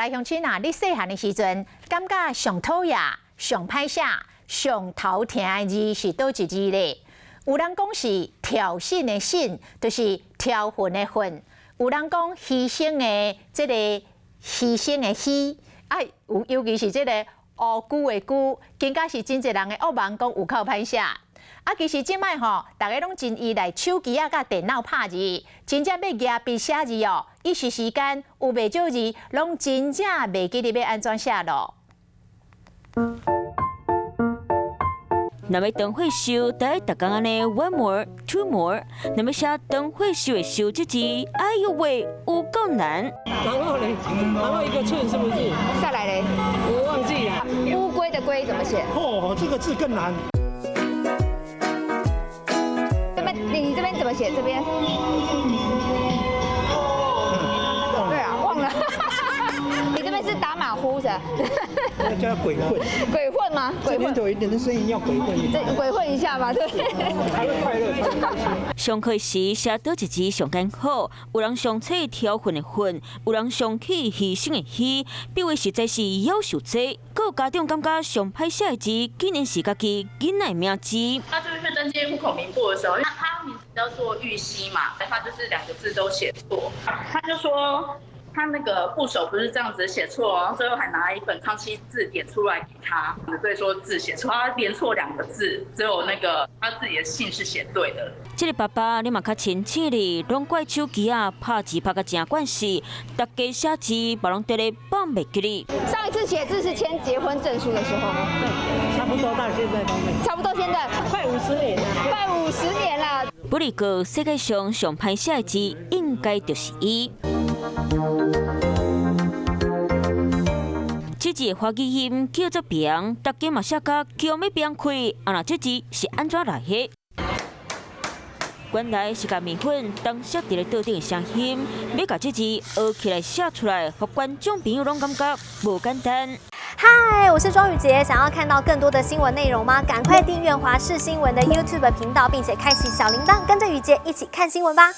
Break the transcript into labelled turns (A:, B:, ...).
A: 大乡亲啊，你细汉的时阵，感觉上讨厌、上歹写、上头疼的字是倒一字咧？有人讲是挑衅的衅，就是挑衅的衅；有人讲牺牲的这个牺牲的牺，尤其是这个乌龟的龟，更加是真侪人的恶梦讲有够歹写。其实即摆吼，大家拢真依赖手机甲电脑拍字，真正要夹笔写字哦，一时时间有袂少字，拢真正袂记得要安怎写咯。
B: 那么灯会秀，大家安尼 one more two more， 那么写灯会秀的秀这字，哎呦喂，有够难。
C: 然后呢？然后一个寸是不是？
D: 再来嘞，
C: 我忘记了。
D: 乌龟的龟怎么写？
E: 哦，这个字更难。
D: 你这边怎么写？这边？对啊，忘了。你这边是打马虎是？
E: 那叫鬼混。
D: 鬼混吗？
E: 这边有一点的声音要鬼混一下。
D: 鬼混一下嘛，对。
E: 才会快乐。
B: 上课时写倒一字上艰苦，有人上册挑衅的衅，有人上去牺牲的牺，比为实在是夭寿济。有家长感觉上歹写的字，竟然是家己囡仔的名字。
F: 他就是去登记户口名簿的时候，他名字叫做玉溪嘛，他就是2个字都写错，他就说他那个部首不是这样子写错，然后最后还拿一本康熙字典出来给他，对，说字写错，他连错2个字，只有那个他自己的姓是写对的。
B: 这个爸爸你嘛较清醒哩，拢怪手机啊拍字拍个真惯势，大家写字别拢得咧放袂记哩。
D: 上一次写字是签结婚证书的时候吗？
C: 对，差不多到现在都没。
D: 差不多现在
C: 快50年了。
D: 快50年了。
B: 不过世界上上歹写的字，应该就是伊。这字的华语音叫做平，大家嘛写甲叫要平开，那这字是安怎来的？原来是甲面粉当写伫咧桌顶的声音，要甲这字学起来写出来，互观众朋友拢感觉无简单。
G: 嗨，我是庄宇杰，想要看到更多的新闻内容吗？赶快订阅华视新闻的 YouTube 频道，并且开启小铃铛，跟着宇杰一起看新闻吧。